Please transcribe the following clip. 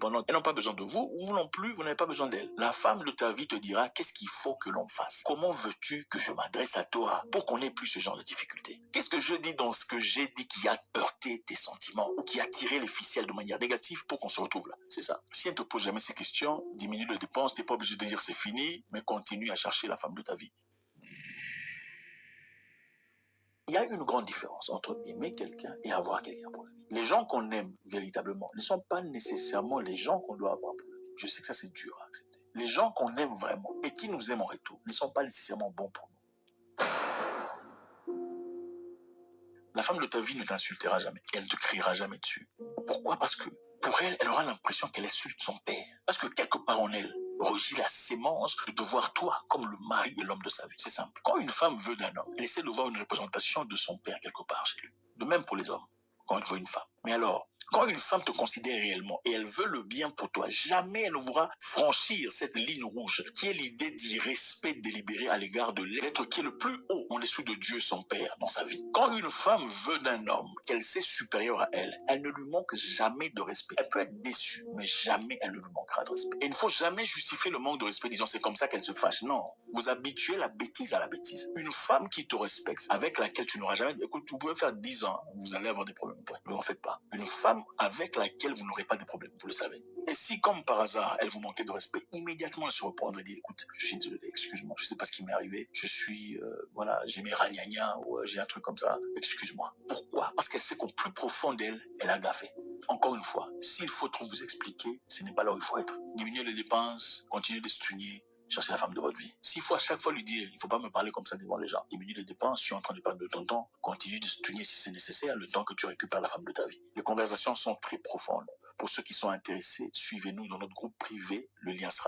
indépendantes. Elles n'ont pas besoin de vous, vous non plus, vous n'avez pas besoin d'elles. La femme de ta vie te dira qu'est-ce qu'il faut que l'on fasse. Comment veux-tu que je m'adresse à toi pour qu'on n'ait plus ce genre de difficultés? Qu'est-ce que je dis dans ce que j'ai dit qui a heurté tes sentiments ou qui a tiré les ficelles de manière négative pour qu'on se retrouve là? C'est ça. Si elle ne te pose jamais ces questions, diminue les dépenses, t'es pas obligé de dire c'est fini, mais continue à chercher la femme de ta vie. Il y a une grande différence entre aimer quelqu'un et avoir quelqu'un pour la vie. Les gens qu'on aime véritablement ne sont pas nécessairement les gens qu'on doit avoir pour la vie. Je sais que ça c'est dur à accepter. Les gens qu'on aime vraiment et qui nous aiment en retour ne sont pas nécessairement bons pour nous. La femme de ta vie ne t'insultera jamais. Elle ne te criera jamais dessus. Pourquoi? Parce que pour elle, elle aura l'impression qu'elle insulte son père. Parce que quelque part en elle rugit la sémence de te voir toi comme le mari et l'homme de sa vie. C'est simple. Quand une femme veut d'un homme, elle essaie de voir une représentation de son père quelque part chez lui. De même pour les hommes, quand elle veut une femme. Mais alors, quand une femme te considère réellement et elle veut le bien pour toi, jamais elle ne voudra franchir cette ligne rouge qui est l'idée d'irrespect délibéré à l'égard de l'être qui est le plus haut en dessous de Dieu son Père dans sa vie. Quand une femme veut d'un homme qu'elle sait supérieur à elle, elle ne lui manque jamais de respect. Elle peut être déçue, mais jamais elle ne lui manquera de respect. Et il ne faut jamais justifier le manque de respect disant c'est comme ça qu'elle se fâche. Non, vous habituez la bêtise à la bêtise. Une femme qui te respecte, avec laquelle tu n'auras jamais... Écoute, vous pouvez faire 10 ans, vous allez avoir des problèmes. Ne vous en faites pas. Une femme avec laquelle vous n'aurez pas de problème, vous le savez. Et si, comme par hasard, elle vous manquait de respect, immédiatement elle se reprendrait et dit, écoute, je suis désolé, excuse-moi, je sais pas ce qui m'est arrivé, je suis, voilà, j'ai mes ragnagnas, ou j'ai un truc comme ça, excuse-moi. Pourquoi? Parce qu'elle sait qu'au plus profond d'elle, elle a gaffé. Encore une fois, s'il faut trop vous expliquer, ce n'est pas là où il faut être. Diminuez les dépenses, continuez de stugner, cherchez la femme de votre vie. S'il faut à chaque fois lui dire, il faut pas me parler comme ça devant les gens, diminue les dépenses, je suis en train de parler de ton temps, continue de stugner si c'est nécessaire, le temps que tu récupères la femme de ta vie. Les conversations sont très profondes. Pour ceux qui sont intéressés, suivez-nous dans notre groupe privé, le lien sera